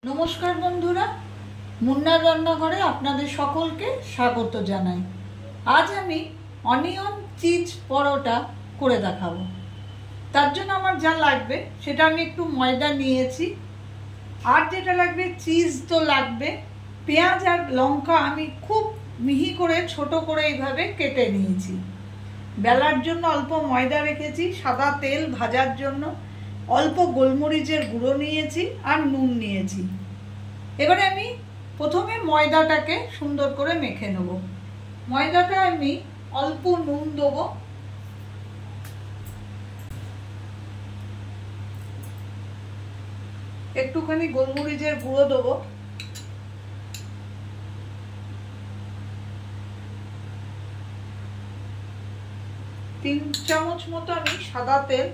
নমস্কার বন্ধুরা, মুন্নার রান্নাঘরে আপনাদের সকলকে স্বাগত জানাই। আজ আমি অনিয়ন চিজ পরোটা করে দেখাবো। তার জন্য আমার যা লাগবে সেটা আমি একটু ময়দা নিয়েছি, আর যেটা লাগবে চিজ তো লাগবে। পেঁয়াজ আর লঙ্কা আমি খুব মিহি করে ছোট করে এইভাবে কেটে নিয়েছি। বেলার জন্য অল্প ময়দা রেখেছি, সাদা তেল ভাজার জন্য অল্প গোলমরিচের গুঁড়ো নিয়েছি আর নুন নিয়েছি। এবারে আমি প্রথমে ময়দাটাকে সুন্দর করে মেখে নেব। ময়দাটা আমি অল্প নুন দেবো, একটুখানি গোলমরিচের গুঁড়ো দেবো, তিন চামচ মতো আমি সাদা তেল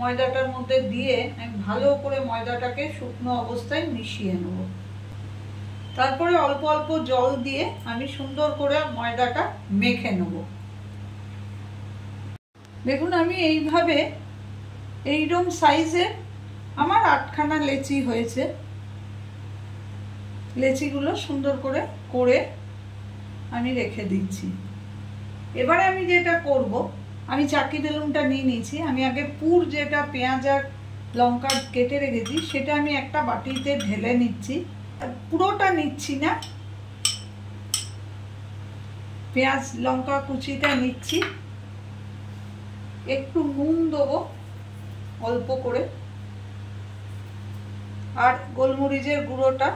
ময়দাটার মধ্যে দিয়ে আমি ভালো করে ময়দাটাকে শুকনো অবস্থায় মিশিয়ে নেব। তারপরে অল্প অল্প জল দিয়ে আমি সুন্দর করে ময়দাটা মেখে নেব। দেখুন, আমি এইভাবে এইরকম সাইজের আমার 8খানা লেচি হয়েছে। লেচিগুলো সুন্দর করে করে আমি রেখে দিচ্ছি। এবারে আমি যেটা করব, আমি চাকি বেলুনটা নিয়ে নিয়েছি। আমি আগে পুর যেটা পেঁয়াজ আর লঙ্কা কেটে রেখেছি সেটা আমি একটা বাটিতে ঢেলে নিচ্ছি। পুরোটা নিচ্ছি না, পেঁয়াজ লঙ্কা কুচিটা নিচ্ছি। একটু নুন দেবো অল্প করে, আর গোলমরিচের গুঁড়োটা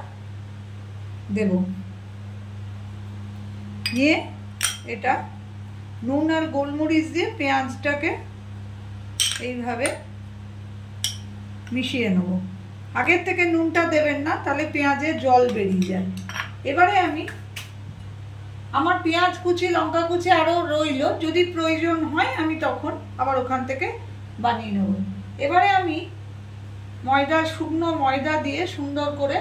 দেব। দিয়ে এটা নুন আর গোলমরিচ দিয়ে পেঁয়াজটাকে এইভাবে মিশিয়ে নেব। আগের থেকে নুনটা দেবেন না, তাহলে পেঁয়াজে জল বেরিয়ে যায়। এবারে আমি আমার পেঁয়াজ কুচি লঙ্কা কুচি আরও রইল, যদি প্রয়োজন হয় আমি তখন আবার ওখান থেকে বানিয়ে নেব। এবারে আমি শুকনো ময়দা দিয়ে সুন্দর করে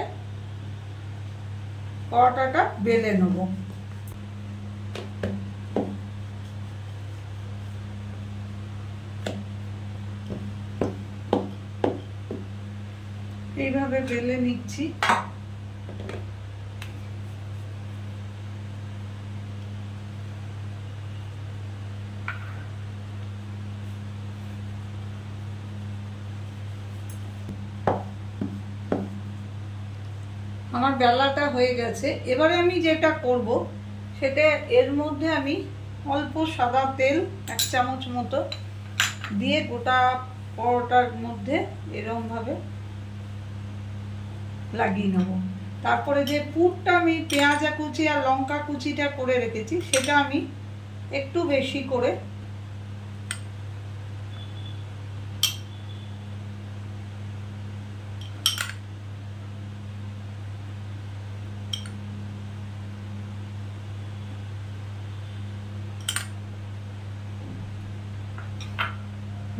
পরোটাটা বেলে নেব। এইভাবে বেলে নিচ্ছি। আমার বেলাটা হয়ে গেছে। এবারে আমি যেটা করব সেটা, এর মধ্যে আমি অল্প সাদা তেল 1 চামচ মতো দিয়ে গোটা পরোটার মধ্যে এরকম ভাবে লাগিয়ে নেব। তারপরে যে পুরটা আমি পেঁয়াজ কুচি আর লঙ্কা কুচিটা করে রেখেছি সেটা আমি একটু বেশি করে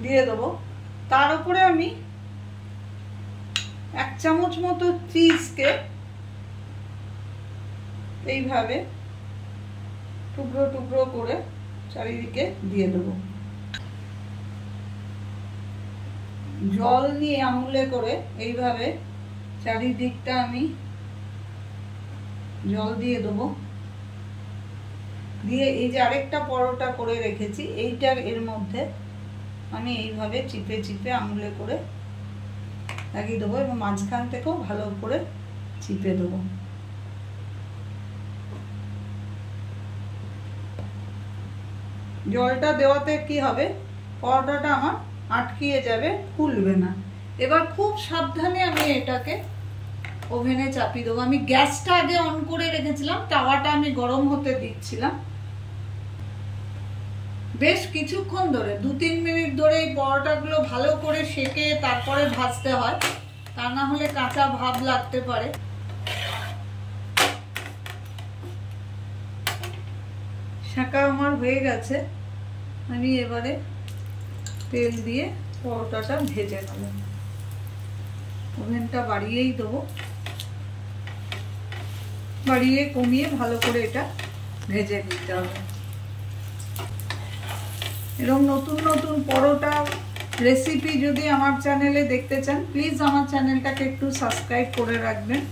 দিয়ে দেবো। তার উপরে আমি 1 চামচ মতো চিজকে এইভাবে টুকরো টুকরো করে চারিদিকে দিয়ে দেবো। জল নিয়ে আঙুলে করে এইভাবে চারিদিকটা আমি জল দিয়ে দেবো। দিয়ে এই যে আরেকটা পরোটা করে রেখেছি এইটা এর মধ্যে আমি এইভাবে চিপে চিপে আঙুলে করে লাগিয়ে দেবো এবং মাঝখান থেকেও ভালো করে চিপে দেবো। জলটা দেওয়াতে কি হবে, পরোটাটা আমার আটকিয়ে যাবে, ফুলবে না। এবার খুব সাবধানে আমি এটাকে ওভেনে চাপিয়ে দেবো। আমি গ্যাসটা আগে অন করে রেখেছিলাম, তাওয়াটা আমি গরম হতে দিচ্ছিলাম। বেশ কিছুক্ষণ ধরে 2-3 মিনিট ধরে এই পরোটাগুলো ভালো করে সেকে তারপরে ভাজতে হয়, তা না হলে কাঁচা ভাব লাগতে পারে। সেকা আমার হয়ে গেছে। আমি এবারে তেল দিয়ে পরোটাটা ভেজে নেব। ওভেনটা বাড়িয়েই দেবো, বাড়িয়ে কমিয়ে ভালো করে এটা ভেজে নিতে হবে। এরকম নতুন নতুন পরোটা রেসিপি যদি আমার চ্যানেলে দেখতে চান প্লিজ আমার চ্যানেলটাকে একটু সাবস্ক্রাইব করে রাখবেন।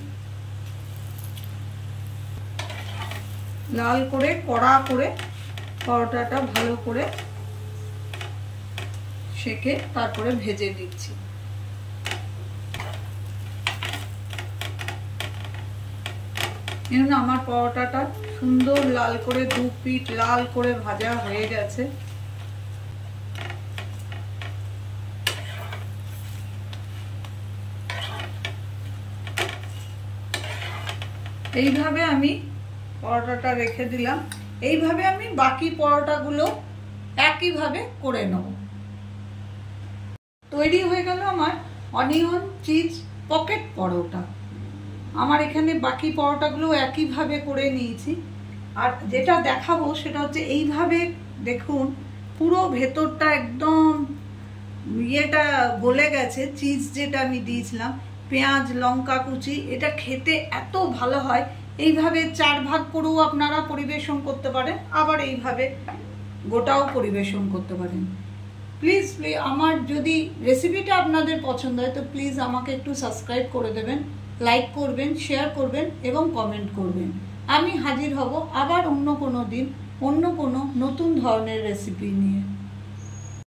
লাল করে কড়া করে পরোটাটা ভালো করে সেঁকে তারপরে ভেজে দিচ্ছি। আমার পরোটাটা সুন্দর লাল করে 2 পিঠ লাল করে ভাজা হয়ে গেছে। এইভাবে আমি পরোটাটা রেখে দিলাম। এইভাবে আমি বাকি পরোটাগুলো একইভাবে করে নেব। তৈরি হয়ে গেল আমার অনিয়ন চিজ পকেট পরোটা। আমার এখানে বাকি পরোটাগুলো একইভাবে করে নিয়েছি। আর যেটা দেখাবো সেটা হচ্ছে এইভাবে দেখুন পুরো ভেতরটা একদম ইয়েটা গলে গেছে, চিজ যেটা আমি দিয়েছিলাম, পেঁয়াজ লঙ্কা কুচি, এটা খেতে এত ভালো হয়। এইভাবে 4 ভাগ করেও আপনারা পরিবেশন করতে পারেন, আবার এইভাবে গোটাও পরিবেশন করতে পারেন। প্লিজ আমার যদি রেসিপিটা আপনাদের পছন্দ হয় তো প্লিজ আমাকে একটু সাবস্ক্রাইব করে দেবেন, লাইক করবেন, শেয়ার করবেন এবং কমেন্ট করবেন। আমি হাজির হব আবার অন্য কোনো দিন অন্য কোনো নতুন ধরনের রেসিপি নিয়ে।